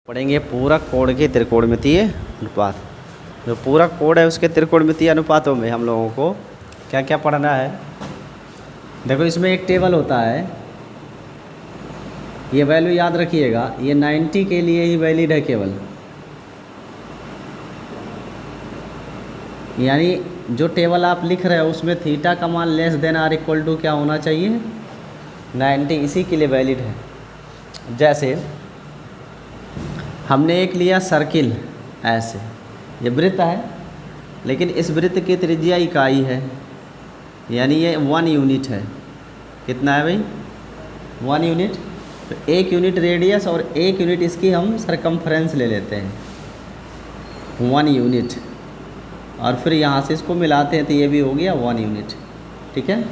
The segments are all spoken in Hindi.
पढ़ेंगे पूरा कोण के त्रिकोणमितीय अनुपात। जो पूरा कोण है उसके त्रिकोणमितीय अनुपातों में हम लोगों को क्या क्या पढ़ना है। देखो इसमें एक टेबल होता है, ये वैल्यू याद रखिएगा, ये 90 के लिए ही वैलिड है केवल। यानी जो टेबल आप लिख रहे हो उसमें थीटा का मान less than or equal to क्या होना चाहिए, 90, इसी के लिए वैलिड है। जैसे हमने एक लिया सर्किल, ऐसे ये वृत्त है, लेकिन इस वृत्त की त्रिज्या इकाई है, यानी ये 1 यूनिट है। कितना है भाई, 1 यूनिट। तो 1 यूनिट रेडियस और 1 यूनिट इसकी हम सरकमफ्रेंस ले लेते हैं, 1 यूनिट, और फिर यहाँ से इसको मिलाते हैं तो ये भी हो गया 1 यूनिट। ठीक है,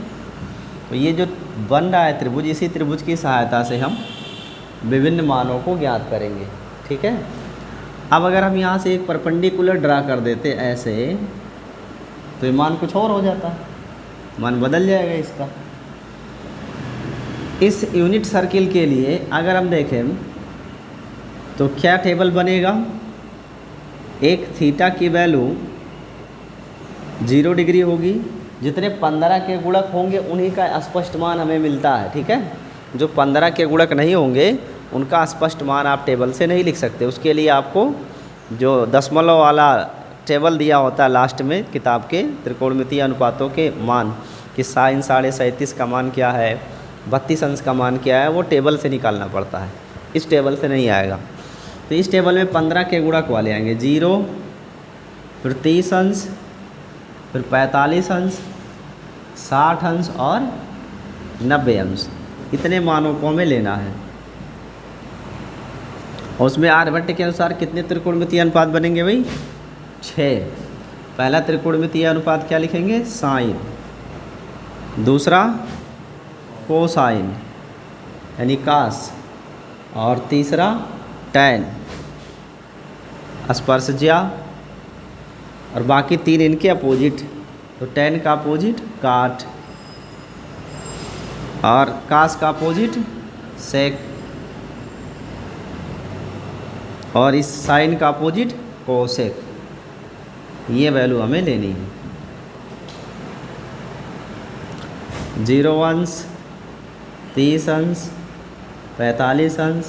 तो ये जो बन रहा है त्रिभुज, इसी त्रिभुज की सहायता से हम विभिन्न मानों को ज्ञात करेंगे। ठीक है, अब अगर हम यहाँ से एक परपेंडिकुलर ड्रा कर देते ऐसे, तो ये मान कुछ और हो जाता, मान बदल जाएगा इसका। इस यूनिट सर्किल के लिए अगर हम देखें तो क्या टेबल बनेगा, एक थीटा की वैल्यू 0 डिग्री होगी, जितने 15 के गुणक होंगे उन्हीं का स्पष्ट मान हमें मिलता है। ठीक है, जो 15 के गुणक नहीं होंगे उनका स्पष्ट मान आप टेबल से नहीं लिख सकते। उसके लिए आपको जो दशमलव वाला टेबल दिया होता है लास्ट में किताब के त्रिकोणमितीय अनुपातों के मान, कि साइन 37.5 का मान क्या है, 32 अंश का मान क्या है, वो टेबल से निकालना पड़ता है, इस टेबल से नहीं आएगा। तो इस टेबल में 15 के गुणक वाले आएंगे, 0, फिर 30 अंश, फिर 45 अंश, 60 अंश और 90 अंश। इतने मानों को हमें लेना है। और उसमें आर्यभट्ट के अनुसार कितने त्रिकोणमितीय अनुपात बनेंगे भाई, 6। पहला त्रिकोणमितीय अनुपात क्या लिखेंगे, साइन, दूसरा कोसाइन यानी कास, और तीसरा टैन स्पर्शज्या, और बाकी 3 इनके अपोजिट। तो टैन का अपोजिट काट, और कास का अपोजिट सेक, और इस साइन का अपोजिट कोसेक। ये वैल्यू हमें लेनी है। 0 अंश, 30 अंश, 45 अंश,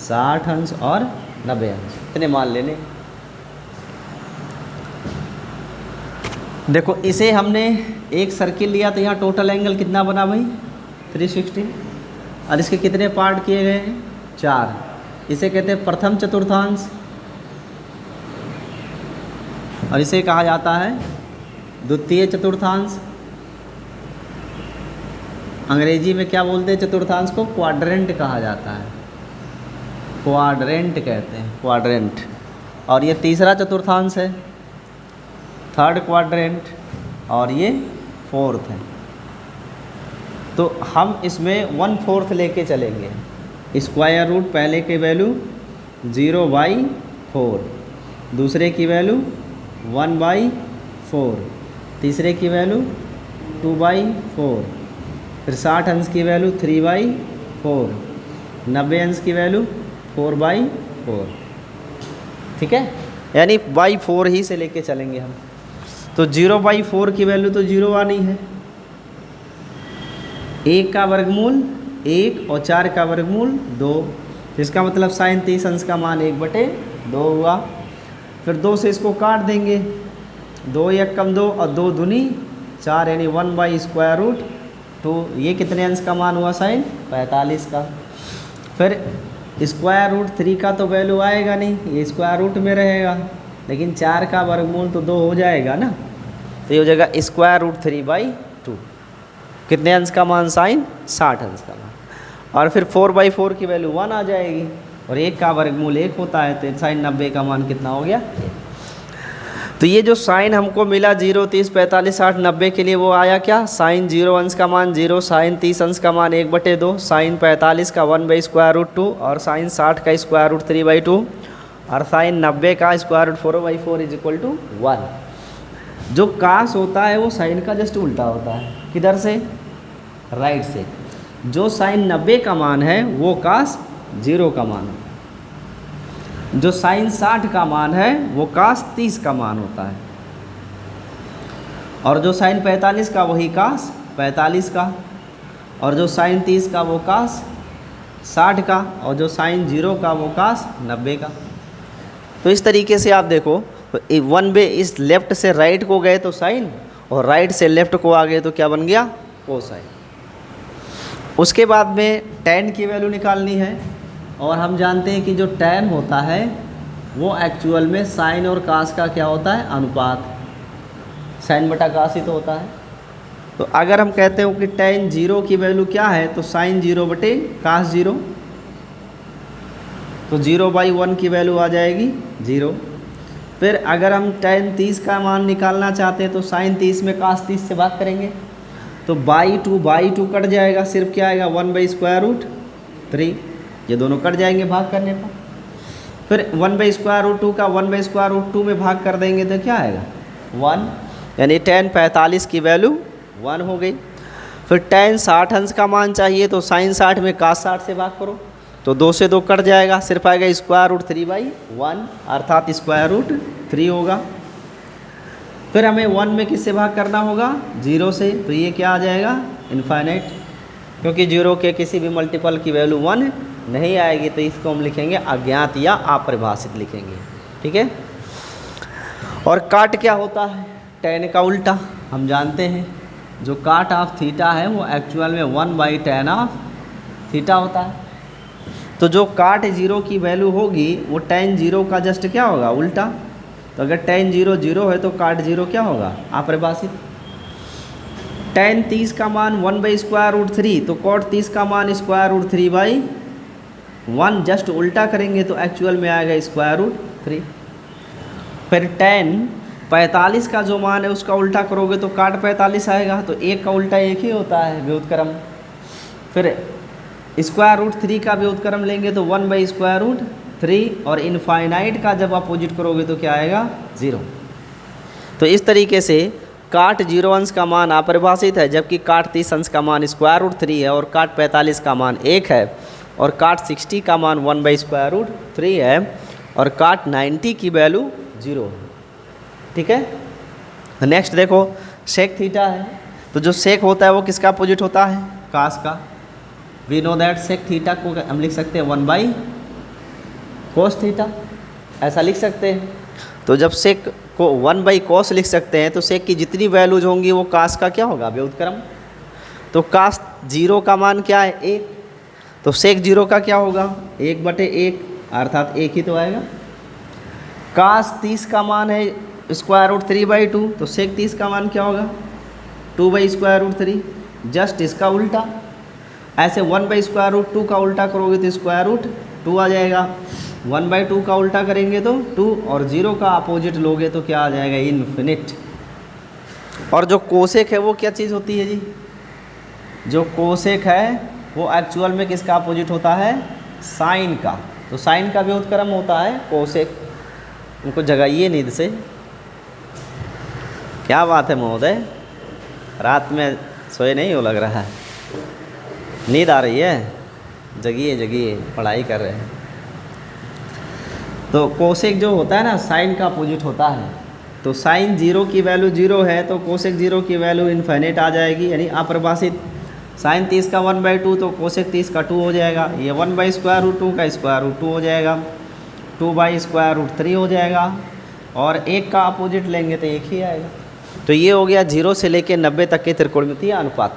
60 अंश और 90 अंश, इतने मान लेने। देखो इसे हमने एक सर्किल लिया तो यहाँ टोटल एंगल कितना बना भाई, 360, और इसके कितने पार्ट किए गए हैं, 4। इसे कहते हैं प्रथम चतुर्थांश, और इसे कहा जाता है द्वितीय चतुर्थांश। अंग्रेजी में क्या बोलते हैं चतुर्थांश को, क्वाड्रेंट कहा जाता है, क्वाड्रेंट कहते हैं, क्वाड्रेंट। और ये तीसरा चतुर्थांश है, थर्ड क्वाड्रेंट, और ये 4th है। तो हम इसमें 1/4 लेके चलेंगे। स्क्वायर रूट पहले की वैल्यू 0/4, दूसरे की वैल्यू 1/4, तीसरे की वैल्यू 2/4, फिर 60 अंश की वैल्यू 3/4, 90 अंश की वैल्यू 4/4। ठीक है, यानी 4 ही से लेके चलेंगे हम। तो 0/4 की वैल्यू तो 0 आनी है, 1 का वर्गमूल 1 और 4 का वर्गमूल 2। इसका मतलब साइन 30 अंश का मान 1/2 हुआ। फिर 2 से इसको काट देंगे, 2 1 कम 2 और 2 दूनी 4, यानी 1/√2। ये कितने अंश का मान हुआ, साइन 45 का। फिर √3 का तो वैल्यू आएगा नहीं, ये स्क्वायर रूट में रहेगा, लेकिन 4 का वर्गमूल तो 2 हो जाएगा ना, तो ये हो जाएगा √3/2। कितने अंश का मान, साइन 60 अंश का मान। और फिर 4/4 की वैल्यू 1 आ जाएगी, और 1 का वर्गमूल 1 होता है, तो साइन 90 का मान कितना हो गया। तो ये जो साइन हमको मिला 0, 30, 45, 60, 90 के लिए, वो आया क्या, साइन 0 अंश का मान 0, साइन 30 अंश का मान 1/2, साइन 45 का 1/√2, और साइन 60 का √3/2, और साइन 90 का √4/4 = 1। जो कास होता है वो साइन का जस्ट उल्टा होता है, किधर से, राइट से। जो साइन 90 का मान है वो कास 0 का मान है। जो साइन 60 का मान है वो कास 30 का मान होता है, और जो साइन 45 का वही कास 45 का, और जो साइन 30 का वो कास 60 का, और जो साइन 0 का वो कास 90 का। तो इस तरीके से आप देखो, वन वे इस लेफ़्ट से राइट को गए तो साइन, और राइट से लेफ़्ट को आ गए तो क्या बन गया, कोसाइन। उसके बाद में tan की वैल्यू निकालनी है, और हम जानते हैं कि जो tan होता है वो एक्चुअल में साइन और कास का क्या होता है, अनुपात। साइन बटा कास ही तो होता है। तो अगर हम कहते हो कि tan 0 की वैल्यू क्या है, तो साइन 0 बटे कास 0, तो 0/1 की वैल्यू आ जाएगी 0। फिर अगर हम tan 30 का मान निकालना चाहते हैं तो साइन 30 में कास 30 से भाग करेंगे, तो बाई टू कट जाएगा, सिर्फ क्या आएगा 1/√3, ये दोनों कट जाएंगे भाग करने पर। फिर 1/√2 का 1/√2 में भाग कर देंगे तो क्या आएगा 1, यानी tan 45 की वैल्यू 1 हो गई। फिर tan 60 अंश का मान चाहिए तो साइन 60 में कास 60 से भाग करो, तो 2 से 2 कट जाएगा, सिर्फ आएगा √3/1, अर्थात √3 होगा। फिर हमें 1 में किससे भाग करना होगा, 0 से, तो ये क्या आ जाएगा इनफाइनाइट, क्योंकि 0 के किसी भी मल्टीपल की वैल्यू 1 नहीं आएगी, तो इसको हम लिखेंगे अज्ञात या अपरिभाषित लिखेंगे, ठीक है। और काट क्या होता है, tan का उल्टा। हम जानते हैं जो काट ऑफ थीटा है वो एक्चुअल में 1/tan ऑफ थीटा होता है। तो जो काट 0 की वैल्यू होगी वो tan 0 का जस्ट क्या होगा, उल्टा। तो अगर tan 0 0 है तो काट 0 क्या होगा, अपरिभाषित। tan 30 का मान 1/√3, तो cot 30 का मान √3/1, जस्ट उल्टा करेंगे तो एक्चुअल में आएगा √3। फिर tan 45 का जो मान है उसका उल्टा करोगे तो काट 45 आएगा, तो एक का उल्टा एक ही होता है, व्युत्क्रम। फिर √3 का व्युत्क्रम लेंगे तो 1/√3, और इनफाइनाइट का जब अपोजिट करोगे तो क्या आएगा 0। तो इस तरीके से काट 0 अंश का मान अपरिभाषित है, जबकि काट 30 अंश का मान √3 है, और काट 45 का मान 1 है, और काट 60 का मान 1/√3 है, और काट 90 की वैल्यू 0 है, ठीक है। नेक्स्ट देखो सेक थीटा है, तो जो सेक होता है वो किसका अपोजिट होता है, कास का। We know that sec theta को हम लिख सकते हैं 1/cos थीटा, ऐसा लिख सकते हैं। तो जब सेक को 1/cos लिख सकते हैं तो सेक की जितनी वैल्यूज होंगी वो कास का क्या होगा, व्युत्क्रम। तो कास 0 का मान क्या है 1, तो सेक 0 का क्या होगा 1/1, अर्थात 1 ही तो आएगा। कास 30 का मान है √3/2, तो सेक 30 का मान क्या होगा 2/√3, जस्ट इसका उल्टा। ऐसे 1/√2 का उल्टा करोगे तो √2 आ जाएगा, 1/2 का उल्टा करेंगे तो 2, और 0 का अपोजिट लोगे तो क्या आ जाएगा इन्फिनिट। और जो कोसेक है वो क्या चीज़ होती है जी, जो कोसेक है वो एक्चुअल में किसका अपोजिट होता है, साइन का। तो साइन का व्युत्क्रम होता है कोसेक। उनको जगाइए नींद से। क्या बात है महोदय, रात में सोए नहीं हो लग रहा है, नींद आ रही है, जगिए जगिए, पढ़ाई कर रहे हैं। तो कोसेक जो होता है ना साइन का अपोजिट होता है, तो साइन 0 की वैल्यू 0 है तो कोसेक 0 की वैल्यू इन्फिनिट आ जाएगी, यानी अपरिभाषित। साइन 30 का 1/2 तो कोसेक 30 का 2 हो जाएगा, ये 1/√2 का √2 हो जाएगा, 2/√3 हो जाएगा, और 1 का अपोजिट लेंगे तो 1 ही आएगा। तो ये हो गया 0 से लेकर 90 तक के त्रिकोणमितीय अनुपात।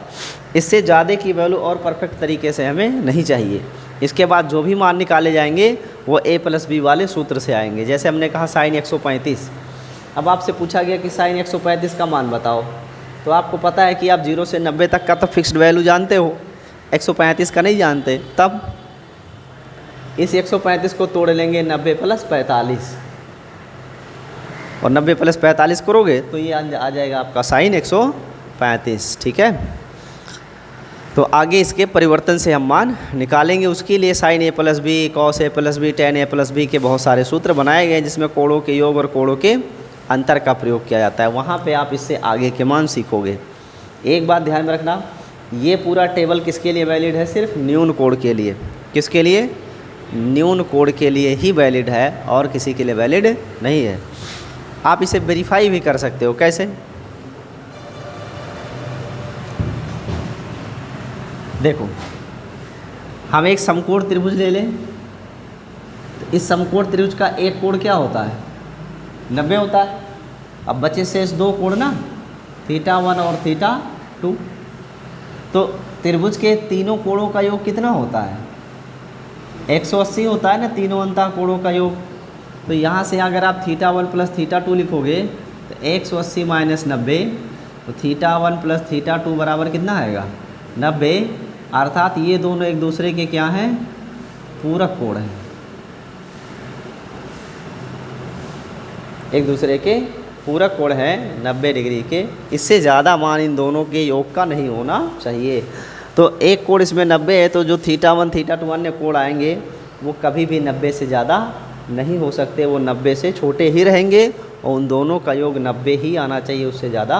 इससे ज़्यादा की वैल्यू और परफेक्ट तरीके से हमें नहीं चाहिए। इसके बाद जो भी मान निकाले जाएंगे वो a+b वाले सूत्र से आएंगे। जैसे हमने कहा साइन 135, अब आपसे पूछा गया कि साइन 135 का मान बताओ, तो आपको पता है कि आप 0 से 90 तक का तो फिक्स्ड वैल्यू जानते हो, 135 का नहीं जानते। तब इस 135 को तोड़ लेंगे 90 + 45, और 90 + 45 करोगे तो ये आ जाएगा आपका साइन 135, ठीक है। तो आगे इसके परिवर्तन से हम मान निकालेंगे। उसके लिए sign a+b, cos a+b, tan a+b के बहुत सारे सूत्र बनाए गए जिसमें कोणों के योग और कोणों के अंतर का प्रयोग किया जाता है। वहाँ पे आप इससे आगे के मान सीखोगे। एक बात ध्यान में रखना, ये पूरा टेबल किसके लिए वैलिड है, सिर्फ न्यून कोण के लिए। किसके लिए, न्यून कोण के लिए ही वैलिड है और किसी के लिए वैलिड नहीं है। आप इसे वेरीफाई भी कर सकते हो। कैसे? देखो, हम एक समकोण त्रिभुज ले लें, तो इस समकोण त्रिभुज का एक कोण क्या होता है? 90 होता है। अब बचे शेष दो कोण ना, θ1 और θ2। तो त्रिभुज के तीनों कोणों का योग कितना होता है? 180 होता है ना, तीनों अंतः कोणों का योग। तो यहाँ से अगर आप θ1 प्लस θ2 लिखोगे तो 180 माइनस 90, तो θ1 प्लस θ2 बराबर कितना आएगा? 90। अर्थात ये दोनों एक दूसरे के क्या हैं? पूरक कोण हैं, एक दूसरे के पूरक कोण हैं 90 डिग्री के। इससे ज़्यादा मान इन दोनों के योग का नहीं होना चाहिए। तो एक कोण इसमें 90 है, तो जो θ1 θ2 अन्य कोण आएंगे वो कभी भी 90 से ज़्यादा नहीं हो सकते, वो 90 से छोटे ही रहेंगे और उन दोनों का योग 90 ही आना चाहिए, उससे ज़्यादा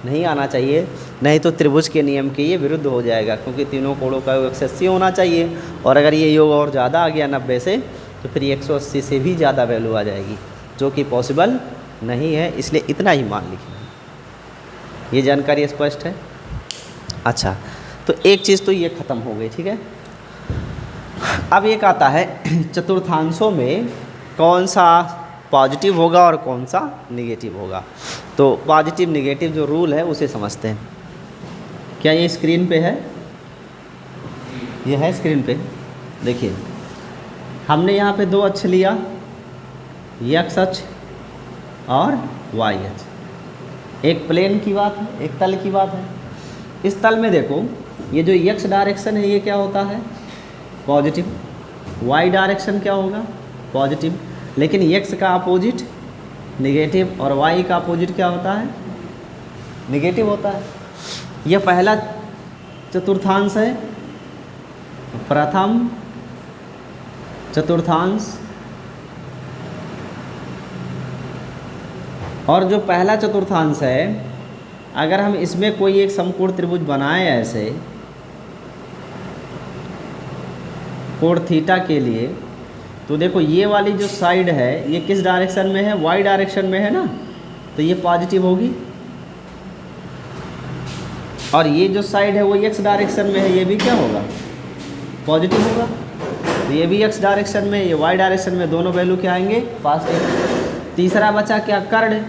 नहीं आना चाहिए। नहीं तो त्रिभुज के नियम के ये विरुद्ध हो जाएगा, क्योंकि तीनों कोणों का योग 180 होना चाहिए और अगर ये योग और ज़्यादा आ गया 90 से तो फिर 180 से भी ज़्यादा वैल्यू आ जाएगी, जो कि पॉसिबल नहीं है। इसलिए इतना ही मान लिखिए। ये जानकारी स्पष्ट है? अच्छा, तो एक चीज़ तो ये ख़त्म हो गई, ठीक है। अब एक आता है चतुर्थांशों में कौन सा पॉजिटिव होगा और कौन सा निगेटिव होगा। तो पॉजिटिव निगेटिव जो रूल है उसे समझते हैं। क्या ये स्क्रीन पे है? ये है स्क्रीन पे। देखिए, हमने यहाँ पे दो अक्ष लिया, x अक्ष और y अक्ष। एक प्लेन की बात है, एक तल की बात है। इस तल में देखो, ये जो x डायरेक्शन है ये क्या होता है? पॉजिटिव। y डायरेक्शन क्या होगा? पॉजिटिव। लेकिन x का अपोजिट निगेटिव और y का अपोजिट क्या होता है? निगेटिव होता है। यह पहला चतुर्थांश है, प्रथम चतुर्थांश। और जो पहला चतुर्थांश है, अगर हम इसमें कोई एक समकोण त्रिभुज बनाएं ऐसे कोण थीटा के लिए, तो देखो ये वाली जो साइड है ये किस डायरेक्शन में है? y डायरेक्शन में है ना, तो ये पॉजिटिव होगी। और ये जो साइड है वो x डायरेक्शन में है, ये भी क्या होगा? पॉजिटिव होगा। तो ये भी x डायरेक्शन में, ये y डायरेक्शन में, दोनों वैल्यू क्या आएंगे? पॉजिटिव। तीसरा बचा क्या? कर्ण।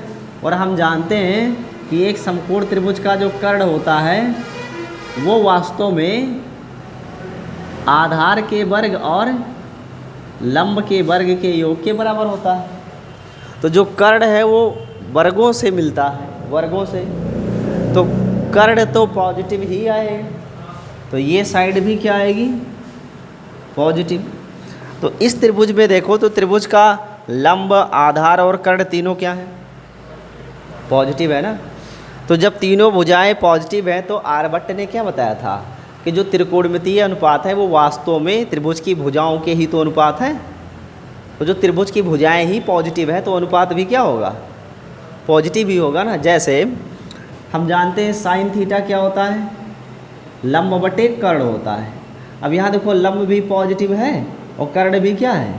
और हम जानते हैं कि एक समकोण त्रिभुज का जो कर्ण होता है वो वास्तव में आधार के वर्ग और लंब के वर्ग के योग के बराबर होता है। तो जो कर्ण है वो वर्गों से मिलता है, वर्गों से। तो कर्ण तो पॉजिटिव ही आएगा, तो ये साइड भी क्या आएगी? पॉजिटिव। तो इस त्रिभुज में देखो तो त्रिभुज का लंब, आधार और कर्ण तीनों क्या है? पॉजिटिव है ना। तो जब तीनों भुजाएं पॉजिटिव हैं तो आर्यभट्ट ने क्या बताया था कि जो त्रिकोणमितीय अनुपात है वो वास्तव में त्रिभुज की भुजाओं के ही तो अनुपात है। तो जो त्रिभुज की भुजाएं ही पॉजिटिव है तो अनुपात भी क्या होगा? पॉजिटिव ही होगा ना। जैसे हम जानते हैं साइन थीटा क्या होता है? लंब बटे कर्ण होता है। अब यहाँ देखो लंब भी पॉजिटिव है और कर्ण भी क्या है?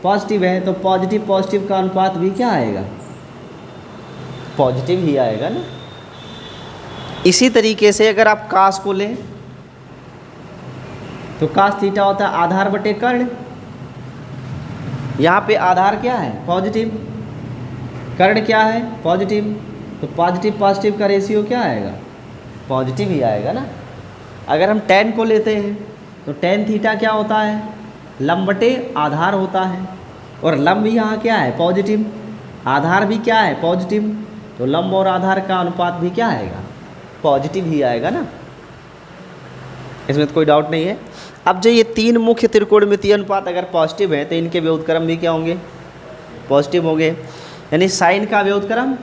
पॉजिटिव है। तो पॉजिटिव पॉजिटिव का अनुपात भी क्या आएगा? पॉजिटिव ही आएगा ना। इसी तरीके से अगर आप कास को लें तो कास थीटा होता है आधार बटे कर्ण। यहाँ पे आधार क्या है? पॉजिटिव। कर्ण क्या है? पॉजिटिव। तो पॉजिटिव पॉजिटिव का रेशियो क्या आएगा? पॉजिटिव ही आएगा ना। अगर हम tan को लेते हैं तो tan थीटा क्या होता है? लंब बटे आधार होता है। और लंब यहाँ क्या है? पॉजिटिव। आधार भी क्या है? पॉजिटिव। तो लंब और आधार का अनुपात भी क्या आएगा? पॉजिटिव ही आएगा ना। इसमें तो कोई डाउट नहीं है। अब जो ये तीन मुख्य त्रिकोणमितीय अनुपात अगर पॉजिटिव है तो इनके व्युत्क्रम भी क्या होंगे? पॉजिटिव होंगे। यानी साइन का व्युत्क्रम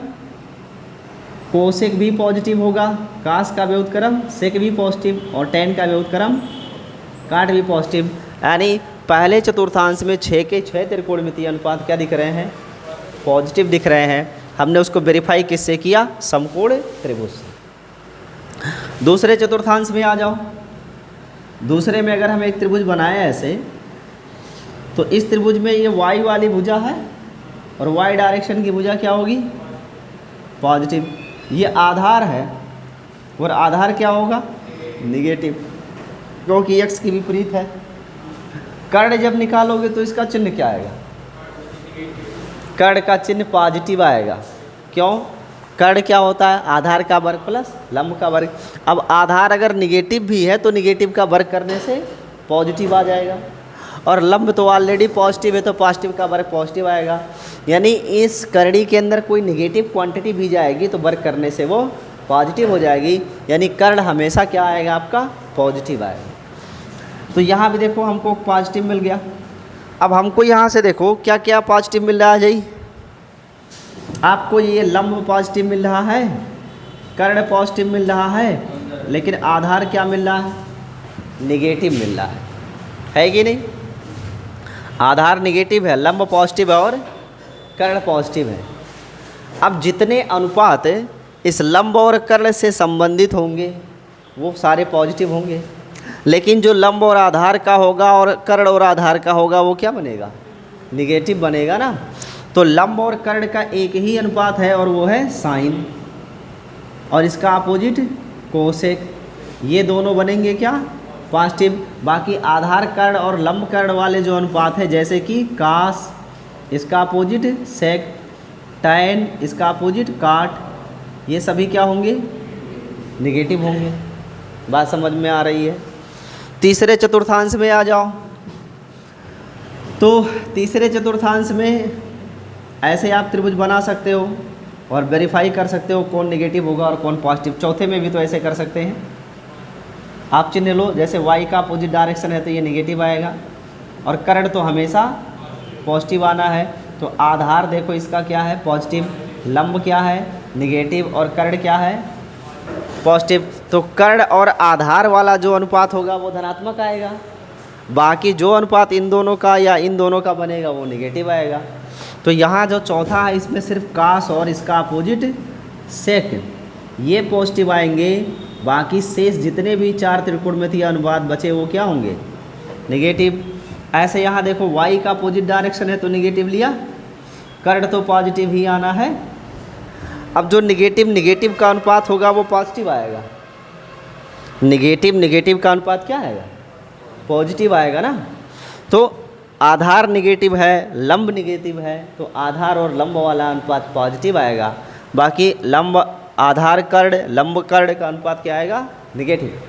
कोसेक भी पॉजिटिव होगा, कास का व्युत्क्रम सेक भी पॉजिटिव और tan का व्युत्क्रम काट भी पॉजिटिव। यानी पहले चतुर्थांश में 6 के 6 त्रिकोणमितीय अनुपात क्या दिख रहे हैं? पॉजिटिव दिख रहे हैं। हमने उसको वेरीफाई किससे किया? समकोण त्रिभुज से। दूसरे चतुर्थांश में आ जाओ। दूसरे में अगर हम एक त्रिभुज बनाए ऐसे तो इस त्रिभुज में ये y वाली भुजा है और y डायरेक्शन की भुजा क्या होगी, पॉजिटिव। ये आधार है और आधार क्या होगा, निगेटिव, क्योंकि x की विपरीत है। कर्ण जब निकालोगे तो इसका चिन्ह क्या आएगा, कर्ण का चिन्ह पॉजिटिव आएगा। क्यों, कर्ण क्या होता है, आधार का वर्ग प्लस लंब का वर्ग। अब आधार अगर निगेटिव भी है तो निगेटिव का वर्ग करने से पॉजिटिव आ जाएगा, और लंब तो ऑलरेडी पॉजिटिव है तो पॉजिटिव का वर्ग पॉजिटिव आएगा। यानी इस कर्णी के अंदर कोई निगेटिव क्वांटिटी भी जाएगी तो वर्ग करने से वो पॉजिटिव हो जाएगी। यानी कर्ण हमेशा क्या आएगा, आपका पॉजिटिव आएगा। तो यहाँ भी देखो हमको पॉजिटिव मिल गया। अब हमको यहाँ से देखो क्या क्या पॉजिटिव मिल रहा है जी, आपको ये लंब पॉजिटिव मिल रहा है, कर्ण पॉजिटिव मिल रहा है, लेकिन आधार क्या मिल रहा है, निगेटिव मिल रहा है कि नहीं। आधार निगेटिव है, लंब पॉजिटिव है और कर्ण पॉजिटिव है। अब जितने अनुपात इस लंब और कर्ण से संबंधित होंगे वो सारे पॉजिटिव होंगे, लेकिन जो लंब और आधार का होगा और कर्ण और आधार का होगा वो क्या बनेगा, निगेटिव बनेगा ना। तो लंब और कर्ण का एक ही अनुपात है और वो है साइन, और इसका अपोजिट कोसेक। ये दोनों बनेंगे क्या, पॉजिटिव। बाकी आधार कर्ण और लंब कर्ण वाले जो अनुपात है, जैसे कि कास, इसका अपोजिट सेक, टैन, इसका अपोजिट काट, ये सभी क्या होंगे, निगेटिव होंगे। बात समझ में आ रही है। तीसरे चतुर्थांश में आ जाओ। तो तीसरे चतुर्थांश में ऐसे आप त्रिभुज बना सकते हो और वेरीफाई कर सकते हो कौन निगेटिव होगा और कौन पॉजिटिव। चौथे में भी तो ऐसे कर सकते हैं। आप चिन्ह लो, जैसे y का अपोजिट डायरेक्शन है तो ये निगेटिव आएगा, और कर्ण तो हमेशा पॉजिटिव आना है। तो आधार देखो इसका क्या है, पॉजिटिव, लंब क्या है, निगेटिव, और कर्ण क्या है, पॉजिटिव। तो कर्ण और आधार वाला जो अनुपात होगा वो धनात्मक आएगा, बाकी जो अनुपात इन दोनों का या इन दोनों का बनेगा वो निगेटिव आएगा। तो यहाँ जो चौथा है इसमें सिर्फ कास और इसका अपोजिट सेक ये पॉजिटिव आएंगे, बाकी शेष जितने भी चार त्रिकोणमितीय अनुपात बचे वो क्या होंगे, निगेटिव। ऐसे यहाँ देखो y का अपोजिट डायरेक्शन है तो निगेटिव लिया, कर्ण तो पॉजिटिव ही आना है। अब जो निगेटिव का अनुपात होगा वो पॉजिटिव आएगा, निगेटिव का अनुपात क्या आएगा, पॉजिटिव आएगा ना। तो आधार निगेटिव है, लंब निगेटिव है, तो आधार और लंब वाला अनुपात पॉजिटिव आएगा, बाकी लंब आधार कर्ण लंब कर्ण का अनुपात क्या आएगा, निगेटिव।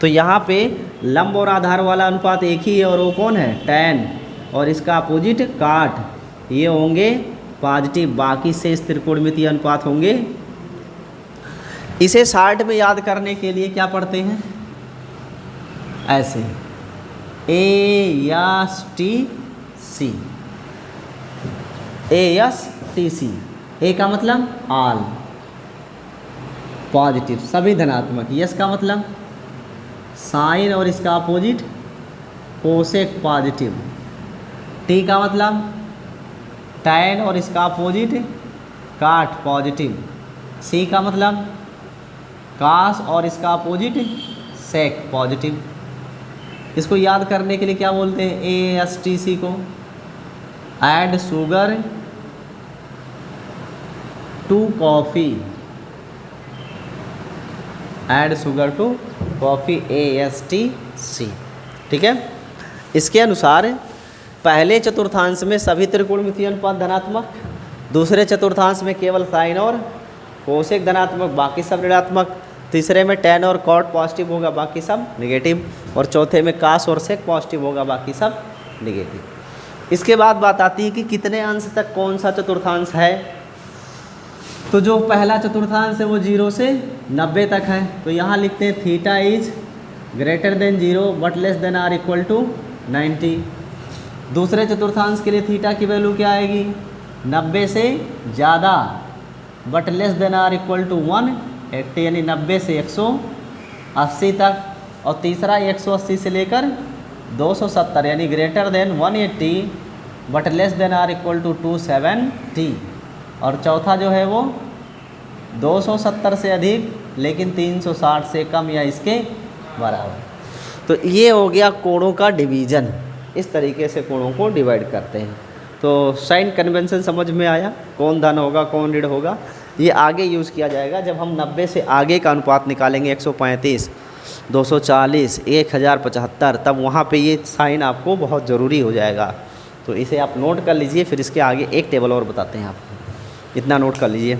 तो यहाँ पे लंब और आधार वाला अनुपात एक ही है और वो कौन है, टैन, और इसका अपोजिट काट, ये होंगे पॉजिटिव। बाकी शेष त्रिकोणमितीय अनुपात होंगे। इसे शार्ट में याद करने के लिए क्या पढ़ते हैं, ऐसे ASTC, ASTC, ए का मतलब ऑल पॉजिटिव, सभी धनात्मक, यस का मतलब साइन और इसका अपोजिट कोसेक पॉजिटिव, टी का मतलब टैन और इसका अपोजिट काट पॉजिटिव, सी का मतलब कास और इसका अपोजिट सेक पॉजिटिव। इसको याद करने के लिए क्या बोलते हैं, ASTC को add sugar to coffee, add sugar to coffee, ASTC, ठीक है। इसके अनुसार पहले चतुर्थांश में सभी त्रिकोणमितीय अनुपात धनात्मक, दूसरे चतुर्थांश में केवल साइन और कोसेक धनात्मक, बाकी सब ऋणात्मक, तीसरे में टैन और कॉट पॉजिटिव होगा, बाकी सब निगेटिव, और चौथे में कास और सेक पॉजिटिव होगा, बाकी सब निगेटिव। इसके बाद बात आती है कि कितने अंश तक कौन सा चतुर्थांश है। तो जो पहला चतुर्थांश है वो 0 से 90 तक है। तो यहाँ लिखते हैं theta is greater than 0 but less than or equal to 90। दूसरे चतुर्थांश के लिए थीटा की वैल्यू क्या आएगी, 90 से ज़्यादा but less than or equal to 180, यानी 90 से 180 तक, और तीसरा 180 से लेकर 270 यानी greater than 180 but less than or equal to 270, और चौथा जो है वो 270 से अधिक लेकिन 360 से कम या इसके बराबर। तो ये हो गया कोणों का डिवीज़न। इस तरीके से कोणों को डिवाइड करते हैं। तो साइन कन्वेंशन समझ में आया, कौन धन होगा कौन ऋण होगा, ये आगे यूज़ किया जाएगा जब हम 90 से आगे का अनुपात निकालेंगे, 135, 240, 1075, तब वहाँ पे ये साइन आपको बहुत ज़रूरी हो जाएगा। तो इसे आप नोट कर लीजिए, फिर इसके आगे एक टेबल और बताते हैं आपको, इतना नोट कर लीजिए।